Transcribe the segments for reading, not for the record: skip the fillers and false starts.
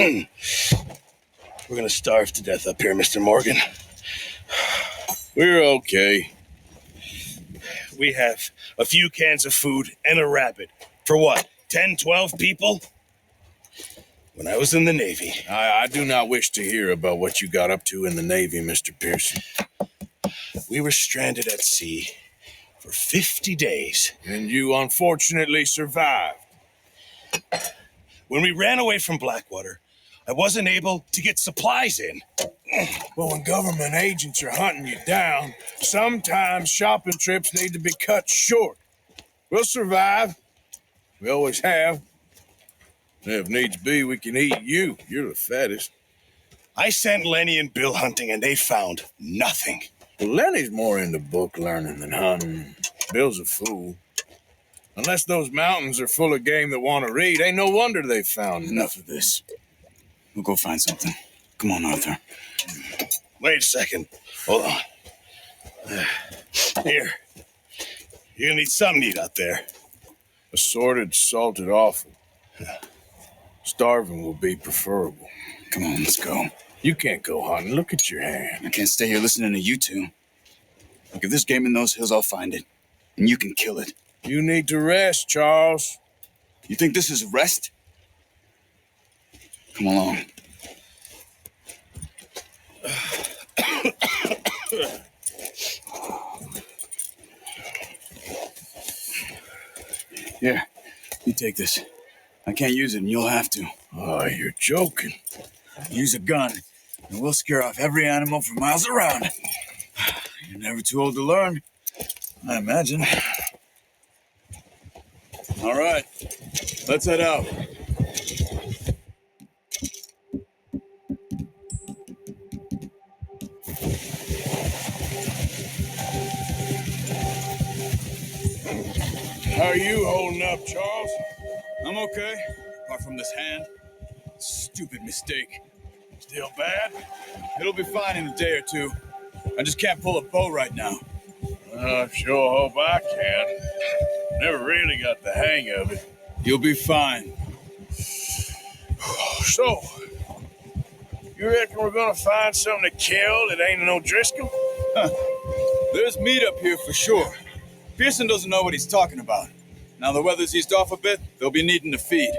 We're gonna starve to death up here, Mr. Morgan. We're okay. We have a few cans of food and a rabbit. For what, 10, 12 people? When I was in the Navy. I do not wish to hear about what you got up to in the Navy, Mr. Pearson. We were stranded at sea for 50 days. And you unfortunately survived. When we ran away from Blackwater, I wasn't able to get supplies in. Well, when government agents are hunting you down, sometimes shopping trips need to be cut short. We'll survive. We always have. And if needs be, we can eat you. You're the fattest. I sent Lenny and Bill hunting, and they found nothing. Well, Lenny's more into book learning than hunting. Bill's a fool. Unless those mountains are full of game that want to read, ain't no wonder they found Enough of this. We'll go find something. Come on, Arthur. Wait a second. Hold on. Here. You're gonna need something to eat out there. Assorted, salted offal. Starving will be preferable. Come on, let's go. You can't go hunting. Look at your hand. I can't stay here listening to you two. Look, if there's game in those hills, I'll find it. And you can kill it. You need to rest, Charles. You think this is rest? Come along. Here, you take this. I can't use it, and you'll have to. Oh, you're joking. Use a gun, and we'll scare off every animal for miles around. You're never too old to learn, I imagine. All right, let's head out. How are you holding up, Charles? I'm okay, apart from this hand. Stupid mistake. Still bad? It'll be fine in a day or two. I just can't pull a bow right now. I sure hope I can. Never really got the hang of it. You'll be fine. So, you reckon we're gonna find something to kill that ain't no Driscoll? There's meat up here for sure. Pearson doesn't know what he's talking about. Now the weather's eased off a bit, they'll be needing to feed.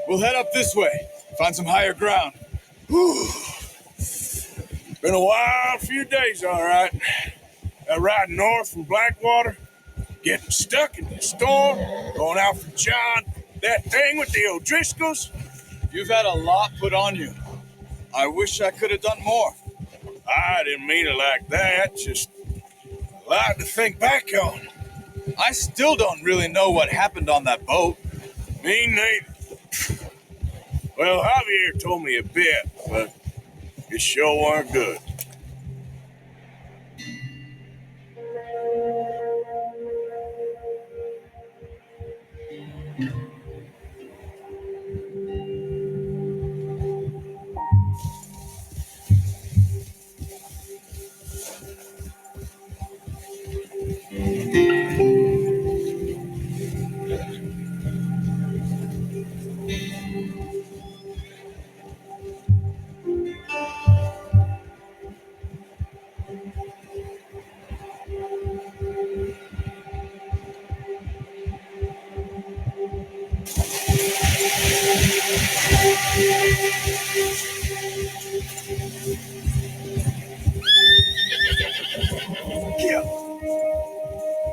We'll head up this way, find some higher ground. Whew. Been a wild few days, all right. That ride north from Blackwater, getting stuck in the storm, going out for John, that thing with the O'Driscolls. You've had a lot put on you. I wish I could have done more. I didn't mean it like that, just a lot to think back on. I still don't really know what happened on that boat. Me neither. Well, Javier told me a bit, but it sure weren't good.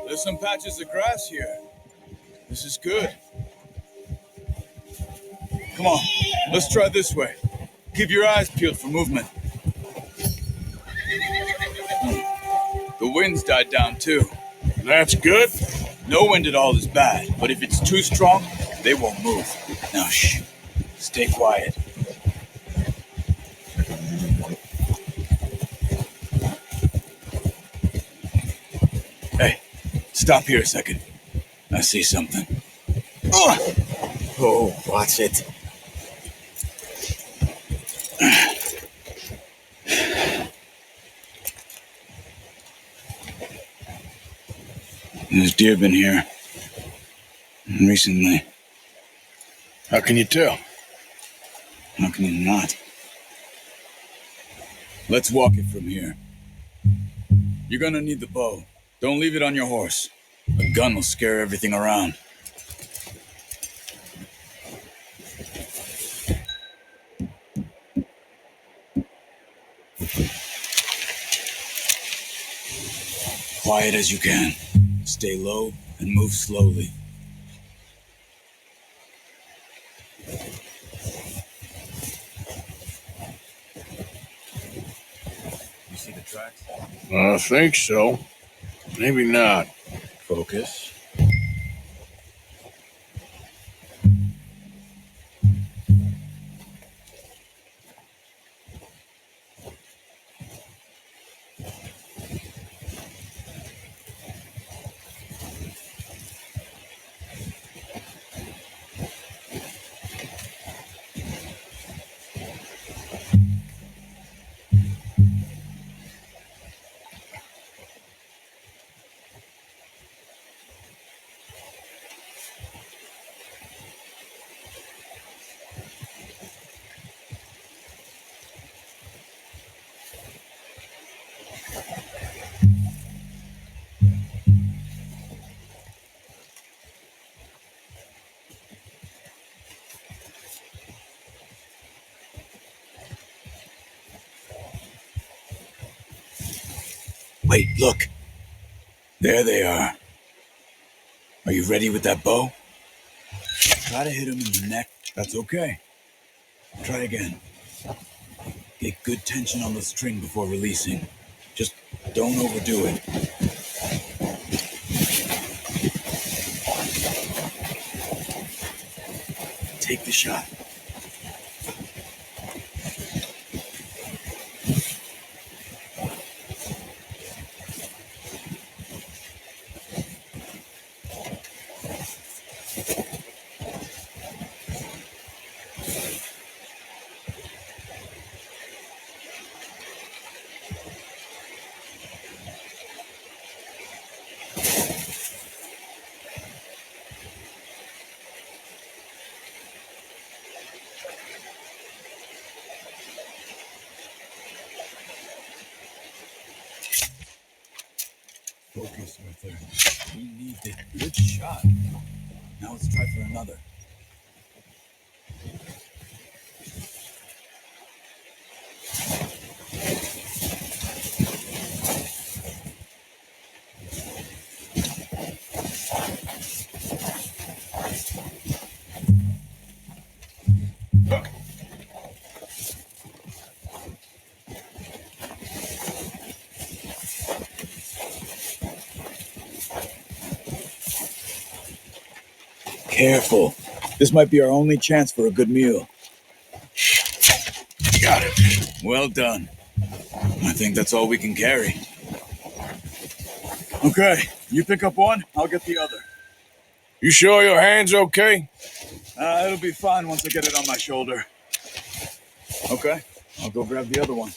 There's some patches of grass here. This is good. Come on, let's try this way. Keep your eyes peeled for movement. The wind's died down too. That's good. No wind at all is bad, but if it's too strong, they won't move. Now shh, stay quiet. Hey, stop here a second. I see something. Oh, watch it. There's deer been here recently. How can you tell? How can you not? Let's walk it from here. You're gonna need the bow. Don't leave it on your horse. A gun will scare everything around. Quiet as you can. Stay low and move slowly. You see the tracks? I think so. Maybe not. Focus. Wait, look. There they are. Are you ready with that bow? Try to hit him in the neck. That's okay. Try again. Get good tension on the string before releasing. Just don't overdo it. Take the shot. Focus, Arthur. We need it. Good shot. Now let's try for another. Careful. This might be our only chance for a good meal. Got it. Well done. I think that's all we can carry. Okay, you pick up one, I'll get the other. You sure your hand's okay? It'll be fine once I get it on my shoulder. Okay, I'll go grab the other one.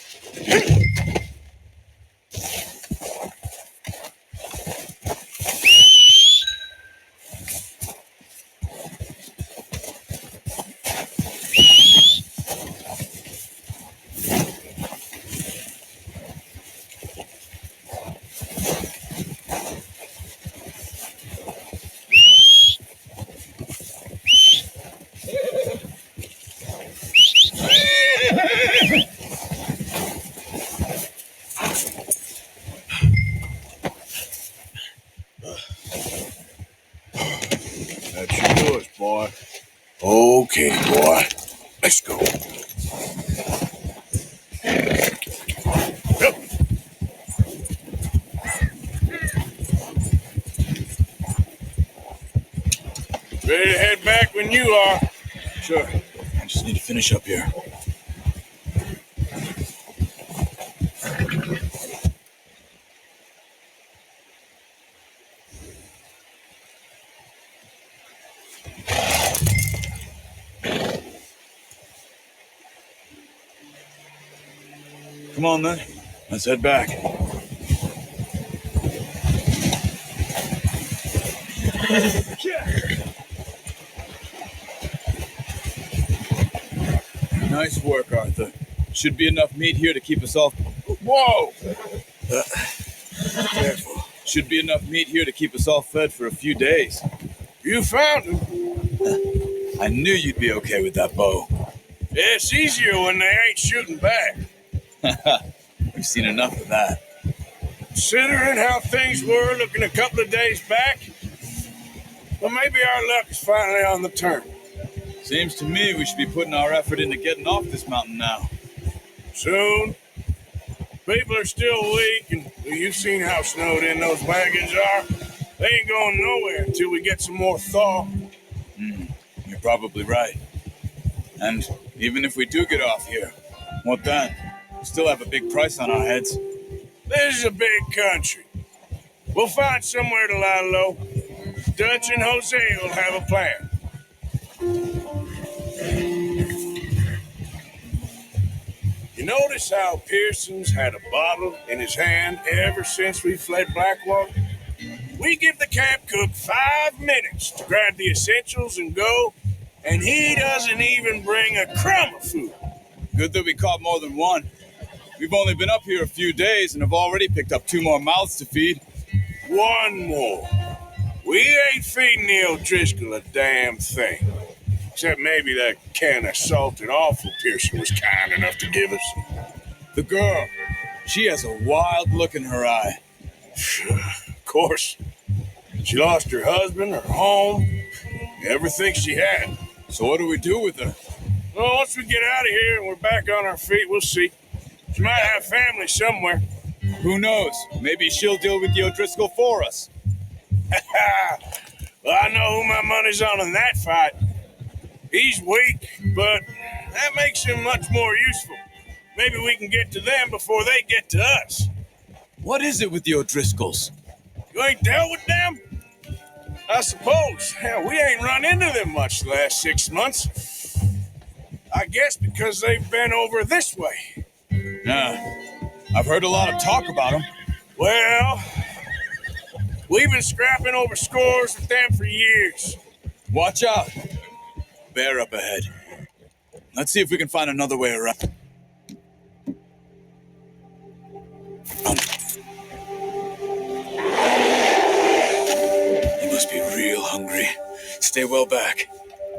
That's yours, boy. Okay, boy. Let's go. Yep. Ready to head back when you are. Sure. I just need to finish up here. Come on then. Let's head back. Nice work, Arthur. Should be enough meat here to keep us all... Whoa! Careful. Should be enough meat here to keep us all fed for a few days. You found him. I knew you'd be okay with that bow. Yeah, it's easier when they ain't shooting back. We've seen enough of that. Considering how things were looking a couple of days back, well, maybe our luck is finally on the turn. Seems to me we should be putting our effort into getting off this mountain now. Soon. People are still weak, and you've seen how snowed in those wagons are. They ain't going nowhere until we get some more thaw. You're probably right. And even if we do get off here, what then? We still have a big price on our heads. This is a big country. We'll find somewhere to lie low. Dutch and Jose will have a plan. You notice how Pearson's had a bottle in his hand ever since we fled Blackwater? We give the camp cook 5 minutes to grab the essentials and go, and he doesn't even bring a crumb of food. Good that we caught more than one. We've only been up here a few days and have already picked up 2 more mouths to feed. 1 more. We ain't feeding the O'Driscoll a damn thing. Except maybe that can of salted offal Pearson was kind enough to give us. The girl, she has a wild look in her eye. Of course. She lost her husband, her home, everything she had. So what do we do with her? Well, once we get out of here and we're back on our feet, we'll see. She might have family somewhere. Who knows? Maybe she'll deal with the O'Driscoll for us. Well, I know who my money's on in that fight. He's weak, but that makes him much more useful. Maybe we can get to them before they get to us. What is it with the O'Driscolls? You ain't dealt with them? I suppose. Hell, we ain't run into them much the last 6 months. I guess because they've been over this way. I've heard a lot of talk about them. Well, we've been scrapping over scores with them for years. Watch out. Bear up ahead. Let's see if we can find another way around. You must be real hungry. Stay well back.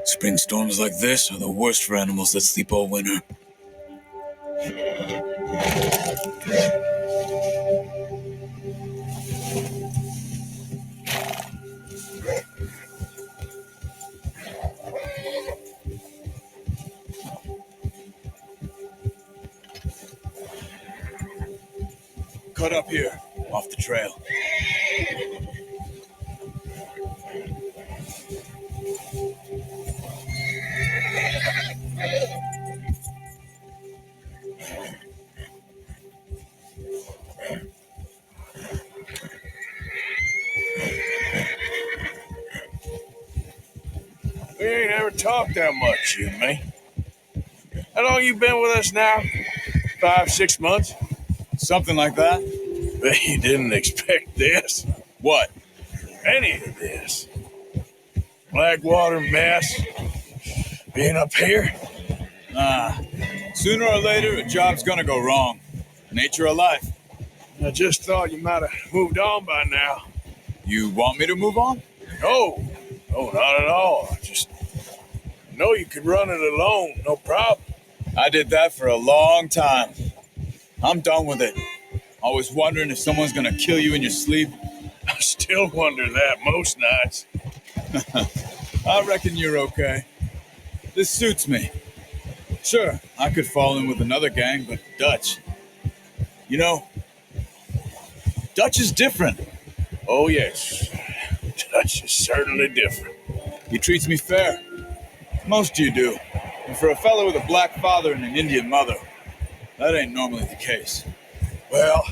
Spring storms like this are the worst for animals that sleep all winter. Cut up here, off the trail. We ain't ever talked that much, you and me. How long you been with us now? 5, 6 months? Something like that? Bet you didn't expect this. What? Any of this. Blackwater mess. Being up here. Sooner or later, a job's gonna go wrong. Nature of life. I just thought you might have moved on by now. You want me to move on? No, not at all. I just know you could run it alone, no problem. I did that for a long time. I'm done with it. Always wondering if someone's gonna kill you in your sleep. I still wonder that most nights. I reckon you're okay. This suits me. Sure, I could fall in with another gang, but Dutch. You know, Dutch is different. Oh, yes. Dutch is certainly different. He treats me fair. Most you do. And for a fellow with a black father and an Indian mother, that ain't normally the case. Well,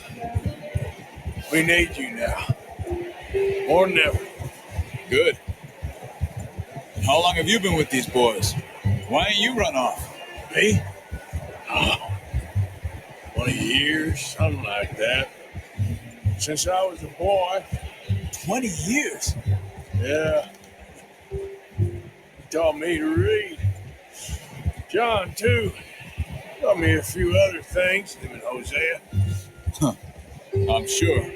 we need you now. More than ever. Good. And how long have you been with these boys? Why ain't you run off? Me? 20 years, something like that. Since I was a boy. 20 years? Yeah. He taught me to read. John, too. taught me a few other things, him and Hosea. I'm sure.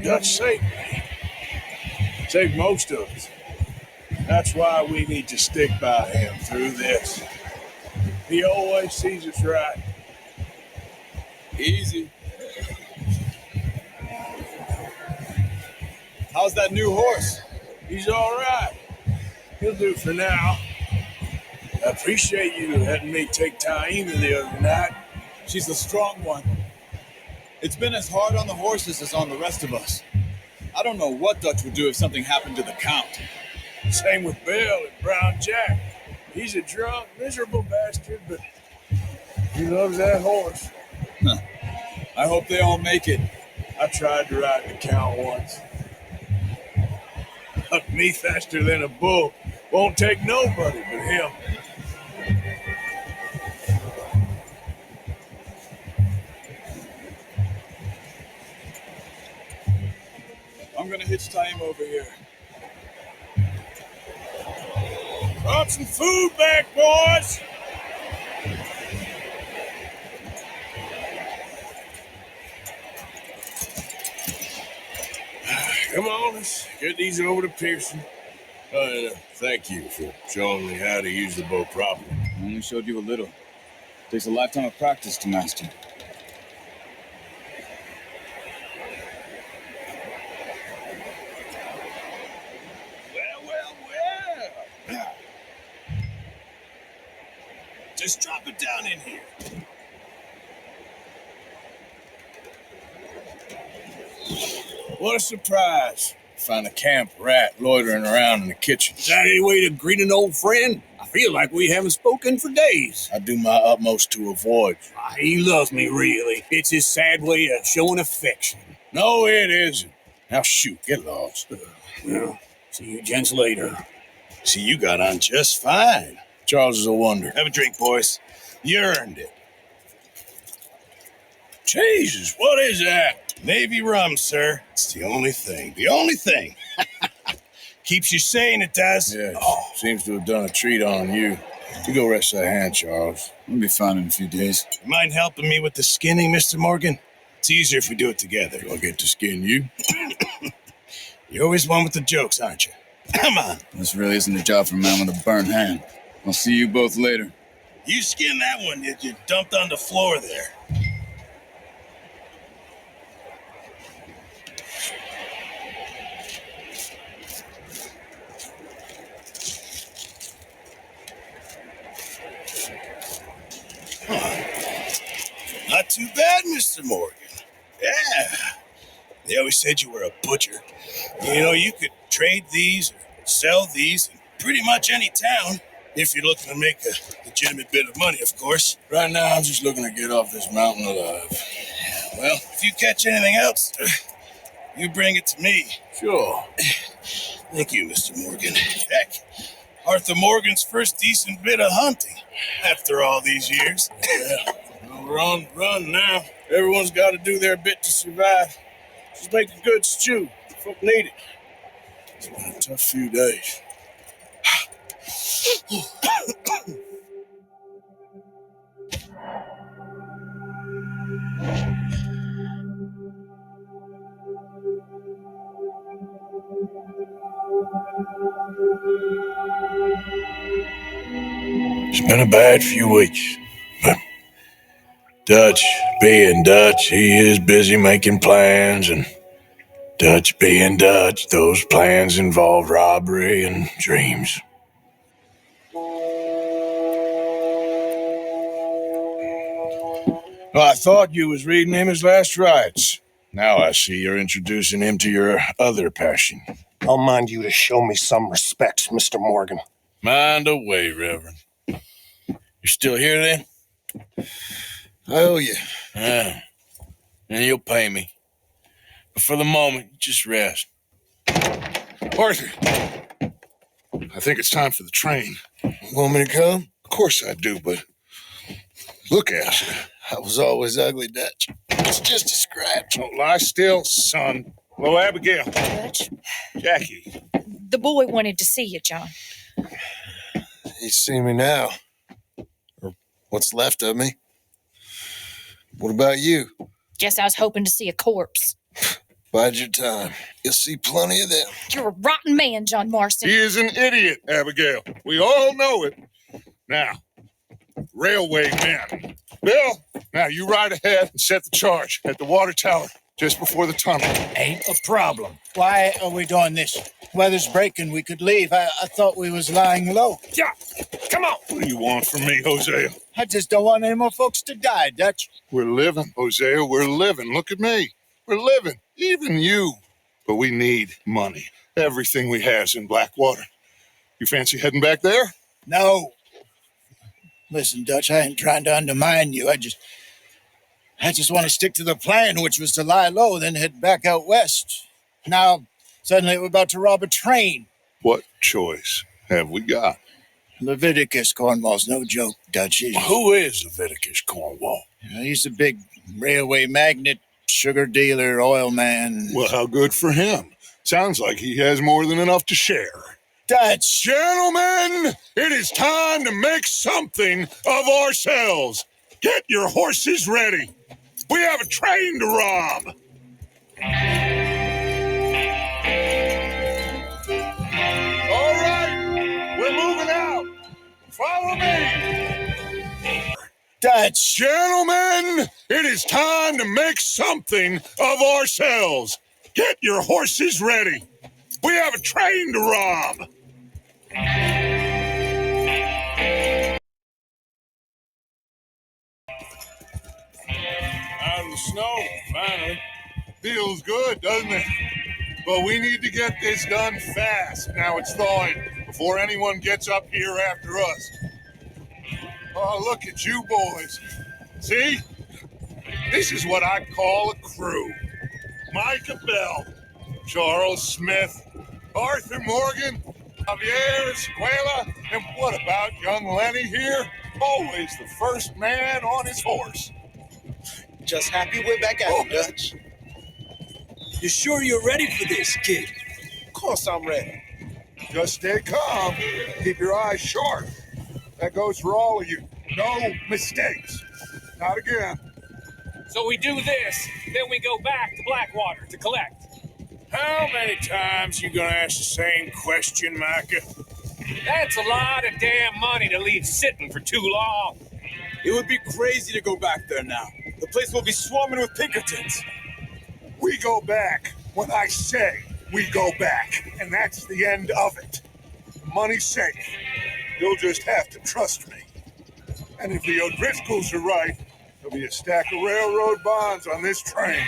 Dutch saved me. Saved most of us. That's why we need to stick by him through this. He always sees us right. Easy. How's that new horse? He's all right. He'll do for now. I appreciate you letting me take Taima the other night. She's the strong one. It's been as hard on the horses as on the rest of us. I don't know what Dutch would do if something happened to the Count. Same with Bill and Brown Jack. He's a drunk, miserable bastard, but he loves that horse. I hope they all make it. I tried to ride the Count once. Hucked me faster than a bull. Won't take nobody but him. I'm gonna hitch Taima over here. Brought some food back, boys. Come on, let's get these over to Pearson. Thank you for showing me how to use the bow properly. I only showed you a little. Takes a lifetime of practice to master. Well. Just drop it down in here. What a surprise. Find a camp rat loitering around in the kitchen. Is that any way to greet an old friend? I feel like we haven't spoken for days. I do my utmost to avoid you. He loves me, really. It's his sad way of showing affection. No, it isn't. Now shoot, get lost. Well, see you gents later. See, you got on just fine. Charles is a wonder. Have a drink, boys. You earned it. Jesus, what is that? Navy rum, sir. It's the only thing. The only thing. Keeps you sane, it does. Yeah, seems to have done a treat on you. You go rest that hand, Charles. I'll be fine in a few days. You mind helping me with the skinning, Mr. Morgan? It's easier if we do it together. Do I get to skin you? You're always one with the jokes, aren't you? Come on. This really isn't a job for a man with a burnt hand. I'll see you both later. You skinned that one that you dumped on the floor there. Not too bad, Mr. Morgan. Yeah. They always said you were a butcher. You know, you could trade these or sell these in pretty much any town if you're looking to make a legitimate bit of money, of course. Right now, I'm just looking to get off this mountain alive. Well, if you catch anything else, you bring it to me. Sure. Thank you, Mr. Morgan. Heck, Arthur Morgan's first decent bit of hunting after all these years. Yeah. Well, we're on the run now. Everyone's got to do their bit to survive. Just make a good stew. Folk need it. It's been a tough few days. It's been a bad few weeks. But Dutch being Dutch, he is busy making plans, and Dutch being Dutch, those plans involve robbery and dreams. Well, I thought you was reading him his last rites. Now I see you're introducing him to your other passion. I'll mind you to show me some respect, Mr. Morgan. Mind away, Reverend. You still here then? I owe you. Yeah. And you'll pay me. But for the moment, just rest. Arthur, I think it's time for the train. Want me to come? Of course I do, but look at you. I was always ugly, Dutch. It's just a scratch. Don't lie still, son. Hello, Abigail. Dutch, Jackie. the boy wanted to see you, John. You see me now. Or what's left of me. What about you? Guess I was hoping to see a corpse. Bide your time. You'll see plenty of them. You're a rotten man, John Marston. He is an idiot, Abigail. We all know it. Now, railway men. Bill, now you ride ahead and set the charge at the water tower just before the tunnel. Ain't a problem. Why are we doing this? Weather's breaking. We could leave. I thought we was lying low. Yeah, come on. What do you want from me, Hosea? I just don't want any more folks to die, Dutch. We're living, Hosea. We're living. Look at me. We're living. Even you. But we need money. Everything we have's in Blackwater. You fancy heading back there? No. Listen, Dutch, I ain't trying to undermine you. I just want to stick to the plan, which was to lie low, then head back out west. Now, suddenly we're about to rob a train. What choice have we got? Leviticus Cornwall's no joke, Dutch. Who is Leviticus Cornwall? He's a big railway magnate, sugar dealer, oil man. Well, how good for him. Sounds like he has more than enough to share. Dutch! Gentlemen, it is time to make something of ourselves. Get your horses ready. We have a train to rob. All right, we're moving out. Follow me. Dutch! Gentlemen, it is time to make something of ourselves. Get your horses ready. We have a train to rob. Out of the snow, finally. Feels good, doesn't it? But we need to get this done fast. Now it's thawing before anyone gets up here after us. Oh, look at you boys. See? This is what I call a crew. Micah Bell, Charles Smith, Arthur Morgan, Javier Escuela, and what about young Lenny here? Always the first man on his horse. Just happy we're back at it, Dutch. You sure you're ready for this, kid? Of course I'm ready. Just stay calm. Keep your eyes sharp. That goes for all of you. No mistakes. Not again. So we do this, then we go back to Blackwater to collect. How many times you gonna ask the same question, Micah? That's a lot of damn money to leave sitting for too long. It would be crazy to go back there now. The place will be swarming with Pinkertons. We go back when I say we go back, and that's the end of it. The money's safe. You'll just have to trust me. And if the O'Driscolls are right, there'll be a stack of railroad bonds on this train.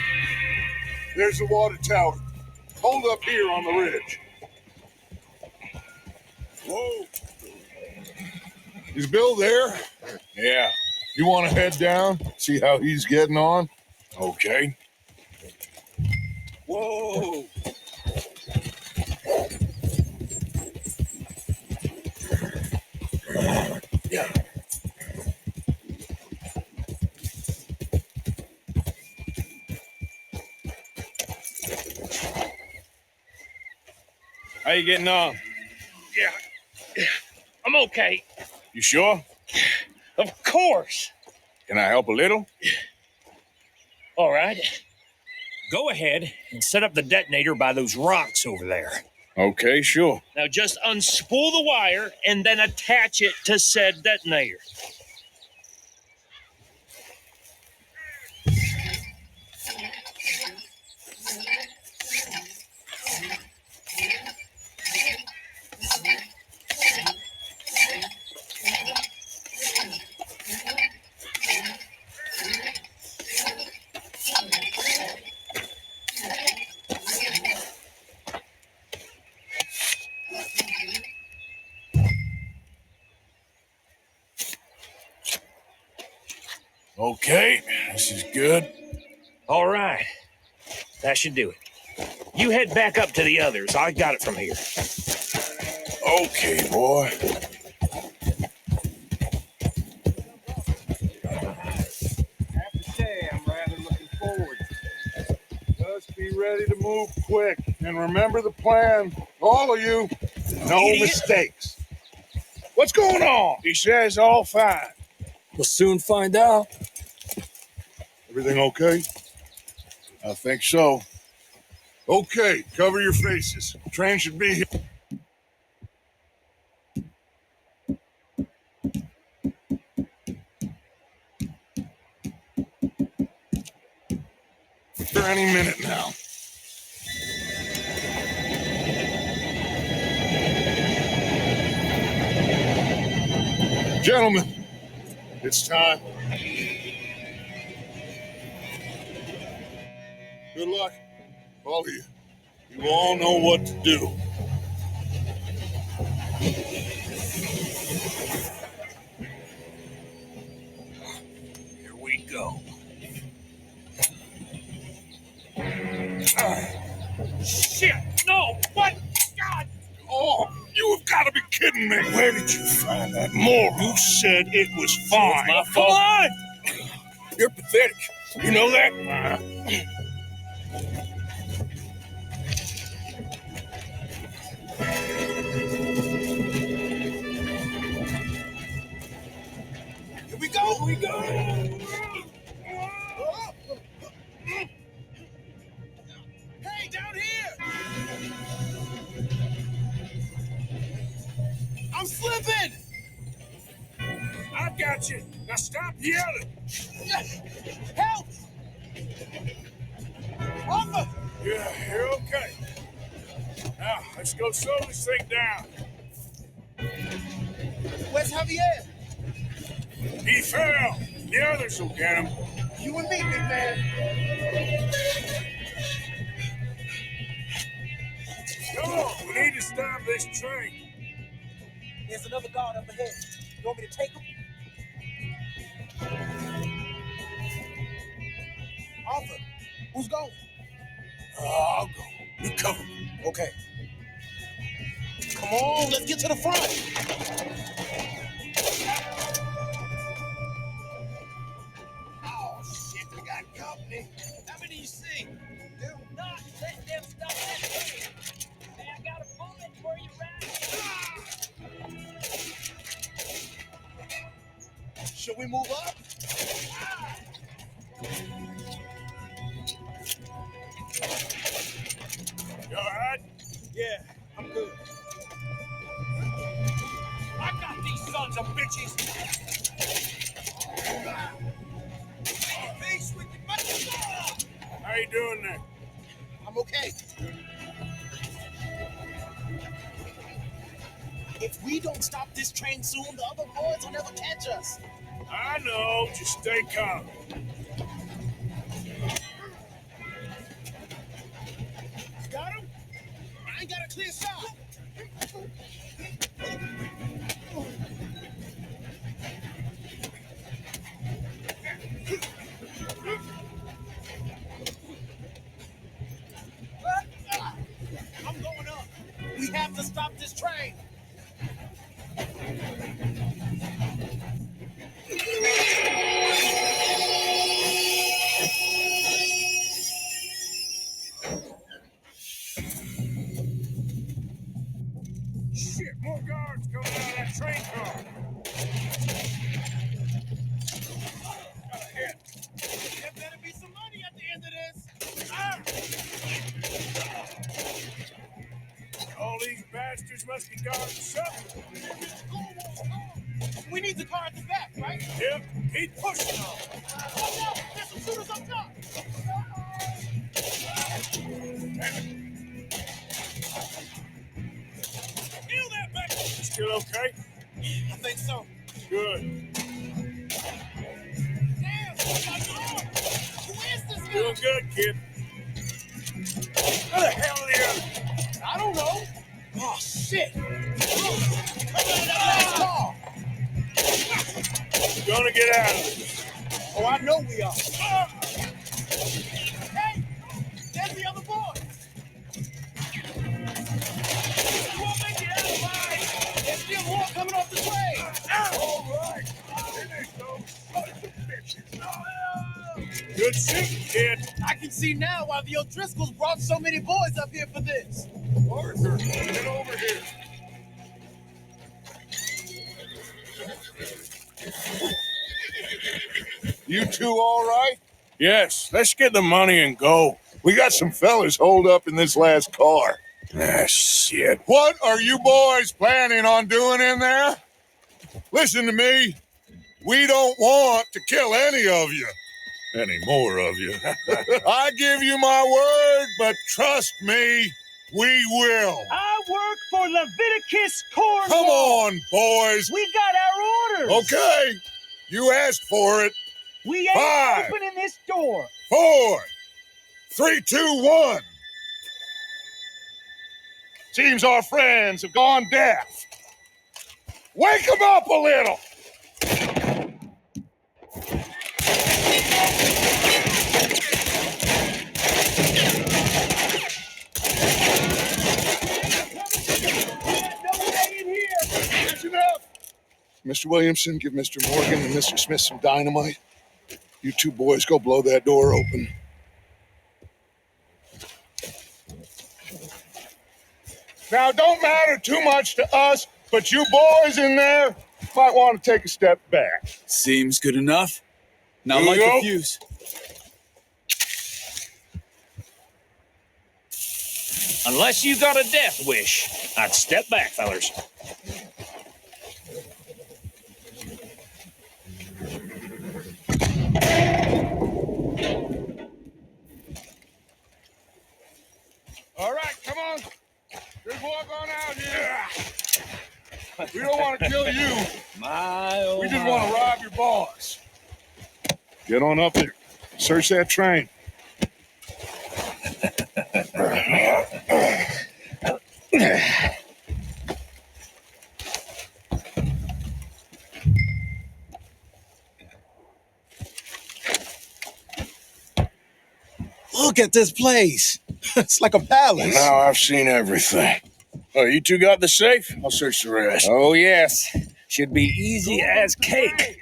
There's the water tower. Hold up here on the ridge. Whoa. Is Bill there? Yeah. You want to head down, see how he's getting on? Okay. Whoa! Yeah. How you getting on? Yeah, I'm okay. You sure? Of course. Can I help a little? All right. Go ahead and set up the detonator by those rocks over there. Okay, sure. Now just unspool the wire and then attach it to said detonator. Okay, this is good. All right. That should do it. You head back up to the others. I got it from here. Okay, boy. I have to say, I'm rather looking forward to this. Just be ready to move quick. And remember the plan. All of you, no mistakes. What's going on? He says all fine. We'll soon find out. Everything okay? I think so. Okay, cover your faces. Train should be here. Any minute now. Gentlemen, it's time. Good luck, all of you. You all know what to do. Here we go. Shit! No! What? God! Oh, you have got to be kidding me. Where did you find that moron? You said it was fine. my fault. Come on! You're pathetic. You know that? Here we go. Here we go. Hey, down here. I'm slipping. I got you. Now stop yelling. Help. Officer. Yeah, you're okay. Now, let's go slow this thing down. Where's Javier? He fell. The others will get him. You and me, big man. Come on, we need to stop this train. There's another guard up ahead. You want me to take him? Arthur, who's going? I'll go. You cover me. Okay. Come on, let's get to the front. Oh, shit, we got company. How many you see? Do not let them stop that train. Hey, I got a bullet for you, Rat. Should we move up? You all right? Yeah, I'm good. I got these sons of bitches! Face with the button. How you doing there? I'm okay. If we don't stop this train soon, the other boys will never catch us. I know. Just stay calm. Got him? I ain't got a clear shot. I'm going up. We have to stop this train. Shit, more guards coming out of that train car. Got a hit. There better be some money at the end of this. All these bastards must be guarding something. We need the car at the back, right? Yep, keep pushing on. Watch out! There's some shooters up top! Kill that bastard. Still okay? I think so. Good. Damn! My arm! Who is this guy? Doing good, kid. Where the hell are the others? I don't know. Oh, shit! Come out of that last car! Gonna get out of this. Oh, I know we are. Hey! There's the other boy! You won't make it out alive! There's still more coming off the train! All right. Here they go. Sons of bitches. Good shooting, kid. I can see now why the O'Driscolls brought so many boys up here for this. Arthur, get over here. You two all right? Yes, let's get the money and go. We got some fellas holed up in this last car. Ah, shit. What are you boys planning on doing in there? Listen to me. We don't want to kill any of you. Any more of you. I give you my word, but trust me, we will. I work for Leviticus Cornwall. Come on, boys. We got our orders. Okay. You asked for it. We ain't 5, opening this door. 4, 3, 2, 1. Seems our friends have gone deaf. Wake them up a little. That's enough. Mr. Williamson, give Mr. Morgan and Mr. Smith some dynamite. You two boys go blow that door open. Now, it don't matter too much to us, but you boys in there might want to take a step back. Seems good enough. Now Here light we the go. fuse. Unless you got a death wish, I'd step back, fellers. All right, come on. Just walk on out here. We don't want to kill you. We just want to rob your boss. Get on up there. Search that train. Look at this place. It's like a palace. Now I've seen everything. Oh, you two got the safe? I'll search the rest. Oh, yes. Should be easy as cake.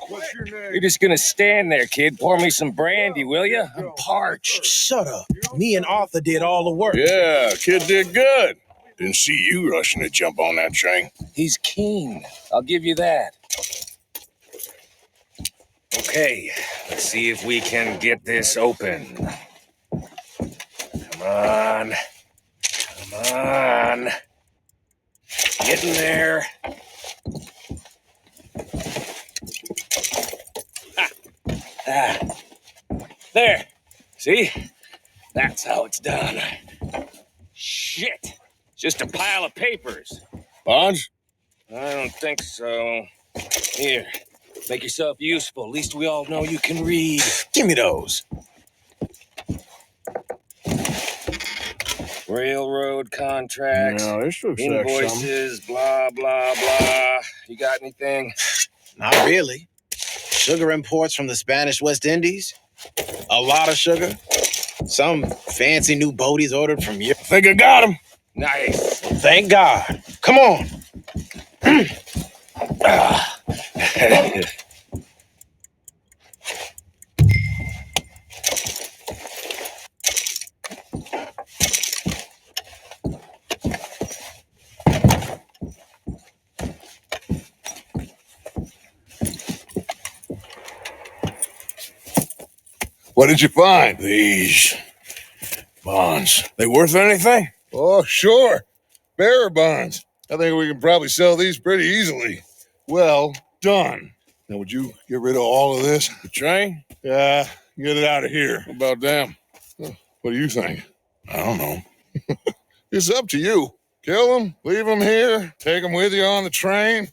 What's your name? You're just gonna stand there, kid. Pour me some brandy, will you? I'm parched. Shut up. Me and Arthur did all the work. Yeah, kid did good. Didn't see you rushing to jump on that train. He's keen. I'll give you that. Okay, let's see if we can get this open. Come on. Come on. Getting there. Ah. There. See? That's how it's done. Shit. Just a pile of papers. Bonds? I don't think so. Here. Make yourself useful. At least we all know you can read. Give me those. Railroad contracts, No, this looks like something. invoices, blah, blah, blah. You got anything? Not really. Sugar imports from the Spanish West Indies. A lot of sugar. Some fancy new boaties ordered from Europe. Think I got him. Nice. Thank God. Come on. What did you find? These bonds. They worth anything? Oh, sure. Bearer bonds. I think we can probably sell these pretty easily. Well done. Now, would you get rid of all of this? The train? Yeah, get it out of here. What about them? What do you think? I don't know. It's up to you. Kill them, leave them here, take them with you on the train.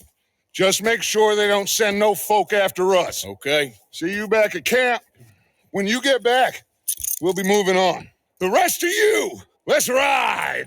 Just make sure they don't send no folk after us. Okay. See you back at camp. When you get back, we'll be moving on. The rest of you, let's ride.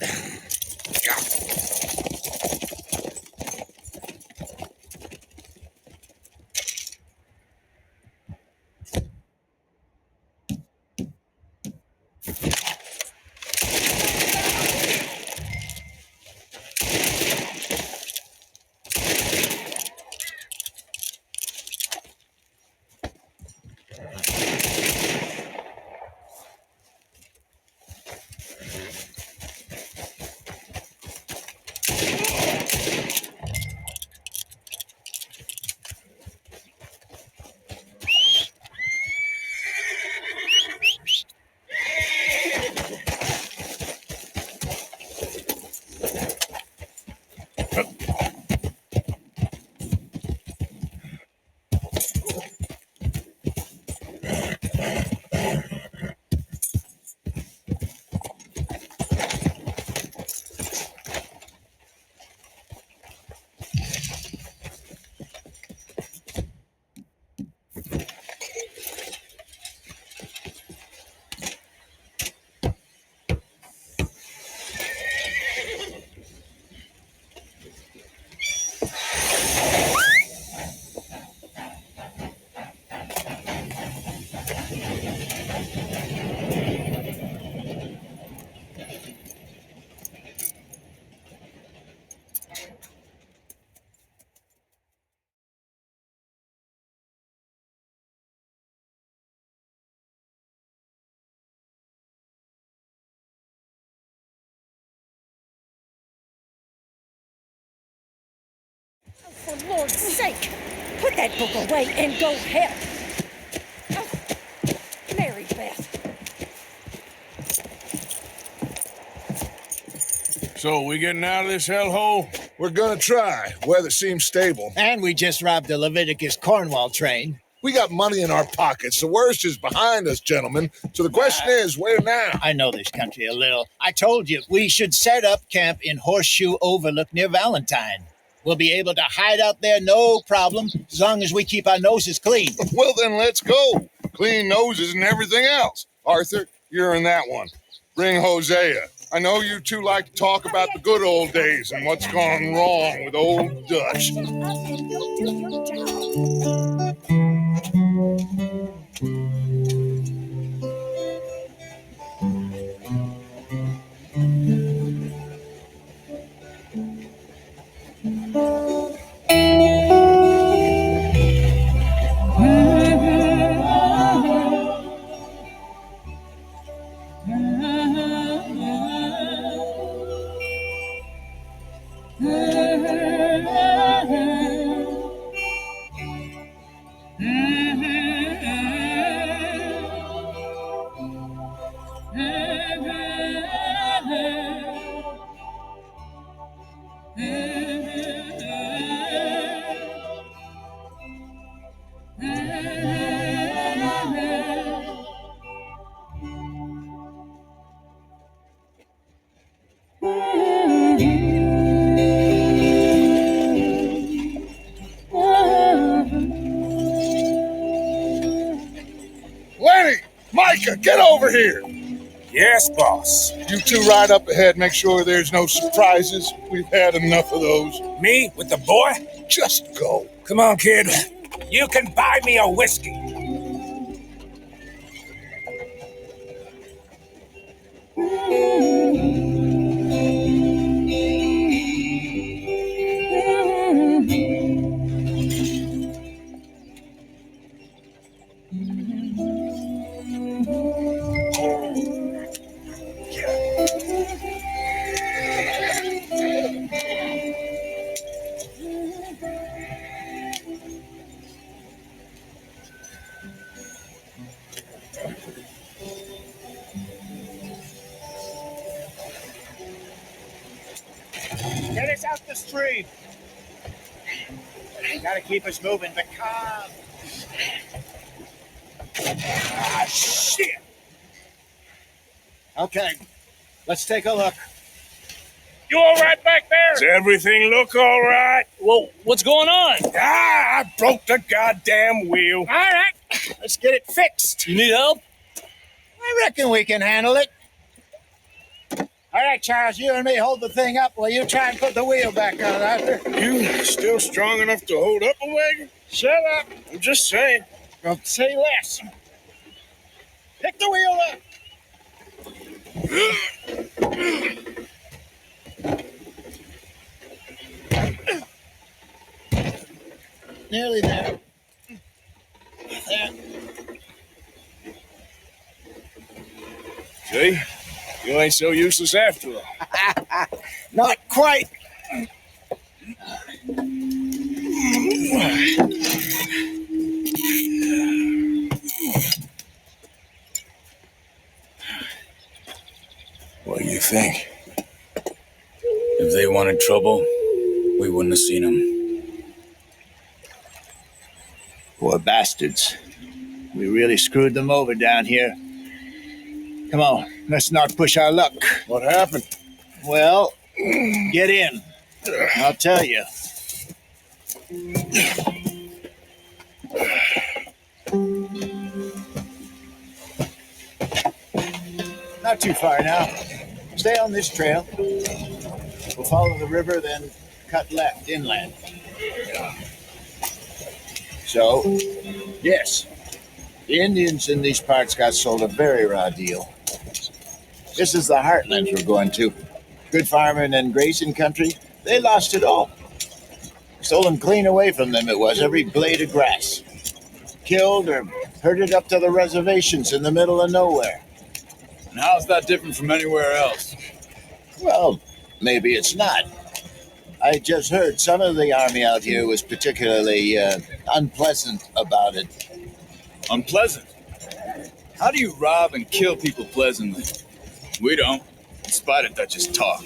For Lord's sake, put that book away and go help. Oh, Mary Beth. So, we getting out of this hellhole? We're gonna try. Weather seems stable. And we just robbed the Leviticus Cornwall train. We got money in our pockets. The worst is behind us, gentlemen. So the question is, where now? I know this country a little. I told you, we should set up camp in Horseshoe Overlook near Valentine. We'll be able to hide out there, no problem, as long as we keep our noses clean. Well, then let's go. Clean noses and everything else. Arthur, you're in that one. Bring Hosea. I know you two like to talk about the good old days and what's gone wrong with old Dutch. And go do your job. Lenny! Micah, get over here! Yes, boss. You two ride up ahead, make sure there's no surprises. We've had enough of those. Me with the boy? Just go. Come on, kid. You can buy me a whiskey. Get us out the street. Gotta keep us moving, but calm. Ah, shit! Okay, let's take a look. You all right back there? Does everything look all right? Well, what's going on? I broke the goddamn wheel. All right, let's get it fixed. You need help? I reckon we can handle it. All right, Charles, you and me hold the thing up while you try and put the wheel back on, Arthur. You still strong enough to hold up a wagon? Shut up. I'm just saying. Don't say less. Pick the wheel up. Nearly there. There. See? You ain't so useless after all. Not quite. What do you think? If they wanted trouble, we wouldn't have seen them. Poor bastards. We really screwed them over down here. Come on, let's not push our luck. What happened? Well, get in. I'll tell you. Not too far now. Stay on this trail. We'll follow the river, then cut left inland. So, yes, the Indians in these parts got sold a very raw deal. This is the heartlands we're going to. Good farming and grazing country. They lost it all. Stolen clean away from them it was, every blade of grass. Killed or herded up to the reservations in the middle of nowhere. And how's that different from anywhere else? Well, maybe it's not. I just heard some of the army out here was particularly unpleasant about it. Unpleasant? How do you rob and kill people pleasantly? We don't, in spite of Dutch's talk.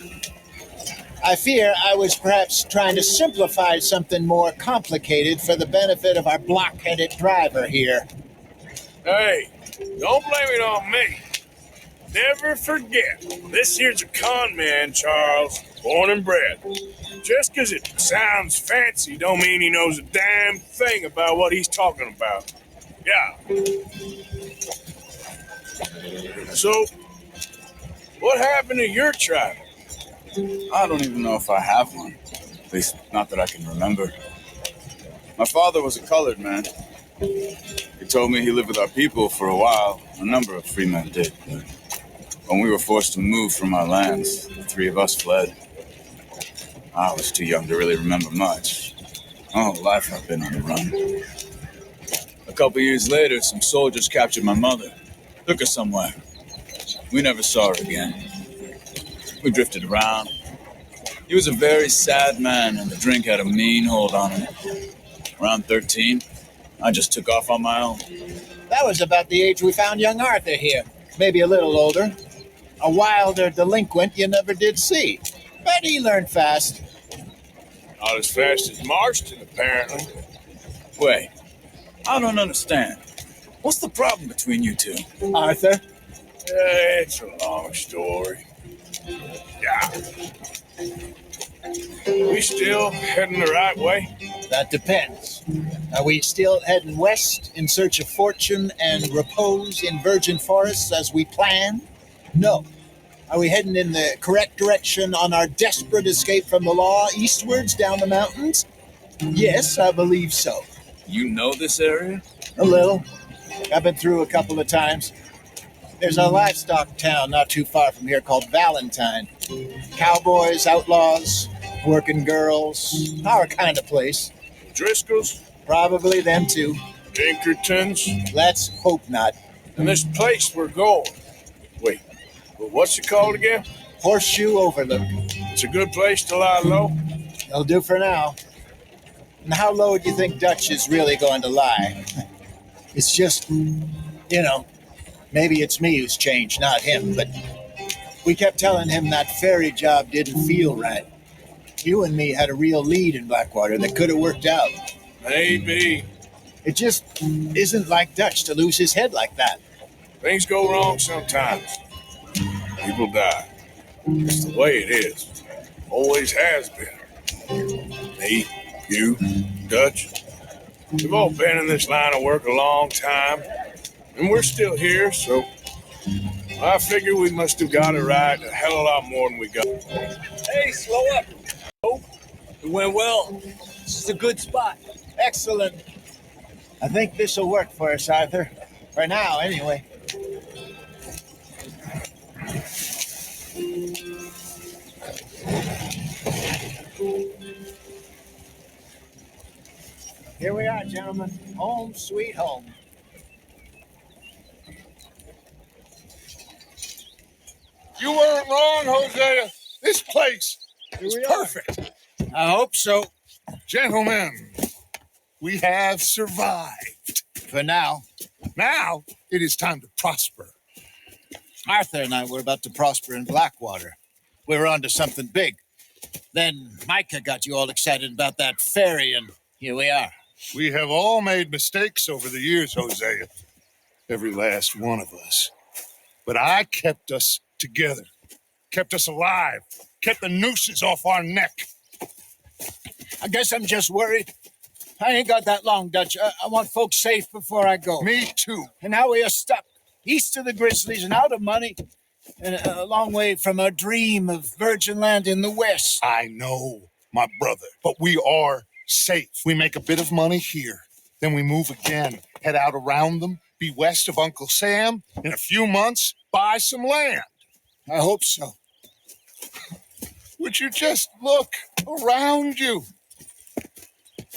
I fear I was perhaps trying to simplify something more complicated for the benefit of our block-headed driver here. Hey, don't blame it on me. Never forget, this here's a con man, Charles, born and bred. Just 'cause it sounds fancy don't mean he knows a damn thing about what he's talking about. Yeah. So, what happened to your tribe? I don't even know if I have one. At least, not that I can remember. My father was a colored man. He told me he lived with our people for a while. A number of free men did. But when we were forced to move from our lands, the three of us fled. I was too young to really remember much. My whole life I've been on the run. A couple years later, some soldiers captured my mother. Took her somewhere. We never saw her again. We drifted around. He was a very sad man, and the drink had a mean hold on him. Around 13, I just took off on my own. That was about the age we found young Arthur here. Maybe a little older. A wilder delinquent you never did see. But he learned fast. Not as fast as Marston, apparently. Wait, I don't understand. What's the problem between you two? Arthur? It's a long story. Yeah. We still heading the right way? That depends. Are we still heading west in search of fortune and repose in virgin forests as we planned? No. Are we heading in the correct direction on our desperate escape from the law eastwards down the mountains? Yes, I believe so. You know this area? A little. I've been through a couple of times. There's a livestock town not too far from here called Valentine. Cowboys, outlaws, working girls, our kind of place. Driscoll's? Probably them too. Pinkertons? Let's hope not. And this place we're going. Wait, well, what's it called again? Horseshoe Overlook. It's a good place to lie low. It'll do for now. And how low do you think Dutch is really going to lie? It's just, maybe it's me who's changed, not him, but we kept telling him that ferry job didn't feel right. You and me had a real lead in Blackwater that could have worked out. Maybe. It just isn't like Dutch to lose his head like that. Things go wrong sometimes. People die. It's the way it is. Always has been. Me, you, Dutch. We've all been in this line of work a long time, and we're still here, so I figure we must have got it right a hell of a lot more than we got. Hey, slow up. Oh, it went well. This is a good spot. Excellent. I think this will work for us, Arthur. For now, anyway. Here we are, gentlemen. Home, sweet home. You weren't wrong, Hosea. This place is perfect. I hope so. Gentlemen, we have survived. For now. Now it is time to prosper. Arthur and I were about to prosper in Blackwater. We were on to something big. Then Micah got you all excited about that ferry, and here we are. We have all made mistakes over the years, Hosea. Every last one of us. But I kept us together. Kept us alive. Kept the nooses off our neck. I guess I'm just worried. I ain't got that long, Dutch. I want folks safe before I go. Me too. And now we are stuck east of the Grizzlies and out of money and a long way from our dream of virgin land in the west. I know, my brother, but we are safe. We make a bit of money here. Then we move again, head out around them, be west of Uncle Sam. In a few months, buy some land. I hope so. Would you just look around you?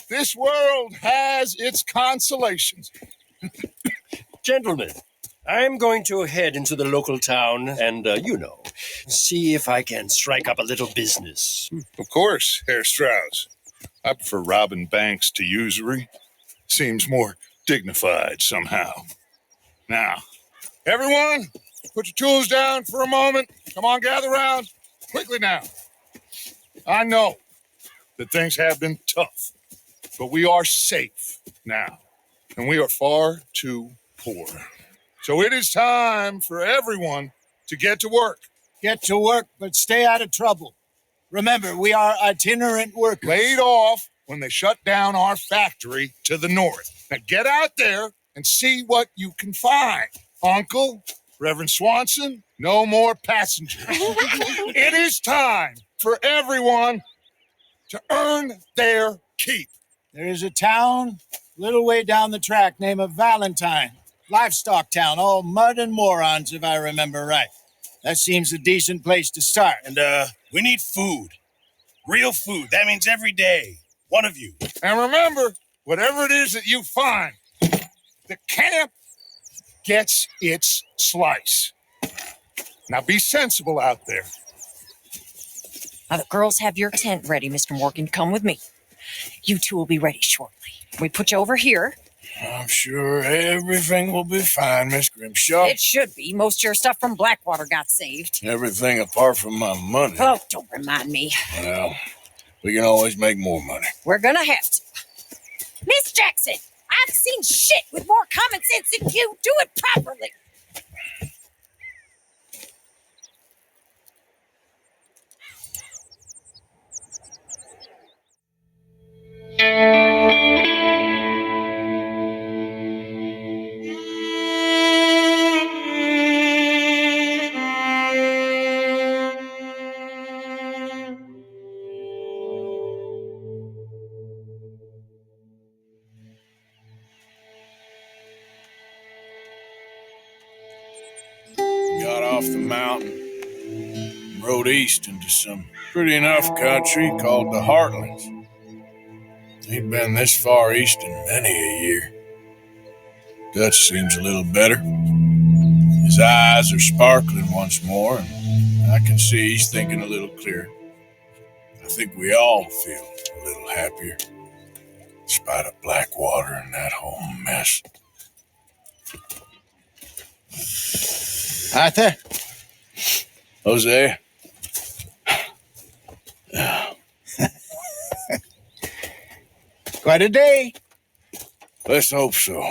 This world has its consolations. Gentlemen, I'm going to head into the local town and, See if I can strike up a little business. Of course, Herr Strauss. I prefer robbing banks to usury. Seems more dignified somehow. Now, everyone, put your tools down for a moment. Come on, gather round. Quickly now. I know that things have been tough, but we are safe now, and we are far too poor. So it is time for everyone to get to work. Get to work, but stay out of trouble. Remember, we are itinerant workers. Laid off when they shut down our factory to the north. Now get out there and see what you can find. Uncle, Reverend Swanson, no more passengers. It is time for everyone to earn their keep. There is a town a little way down the track named Valentine. Livestock town, all mud and morons, if I remember right. That seems a decent place to start. And we need food. Real food. That means every day. One of you. And remember, whatever it is that you find, the camp gets its slice. Now be sensible out there. Now, the girls have your tent ready, Mr. Morgan. Come with me. You two will be ready shortly. We put you over here. I'm sure everything will be fine, Miss Grimshaw. It should be. Most of your stuff from Blackwater got saved. Everything apart from my money. Oh, don't remind me. Well, we can always make more money. We're gonna have to. Miss Jackson, I've seen shit with more common sense than you. Do it properly. Got off the mountain and rode east into some pretty enough country called the Heartlands. Ain't been this far east in many a year. Dutch seems a little better. His eyes are sparkling once more, and I can see he's thinking a little clearer. I think we all feel a little happier, in spite of Blackwater and that whole mess. Arthur? Jose? Quite a day. Let's hope so.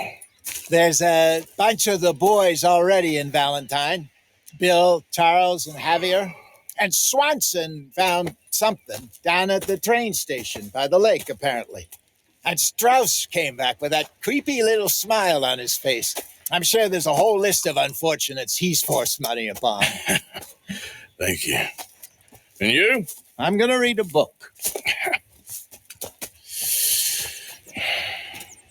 There's a bunch of the boys already in Valentine. Bill, Charles, and Javier. And Swanson found something down at the train station by the lake, apparently. And Strauss came back with that creepy little smile on his face. I'm sure there's a whole list of unfortunates he's forced money upon. Thank you. And you? I'm going to read a book.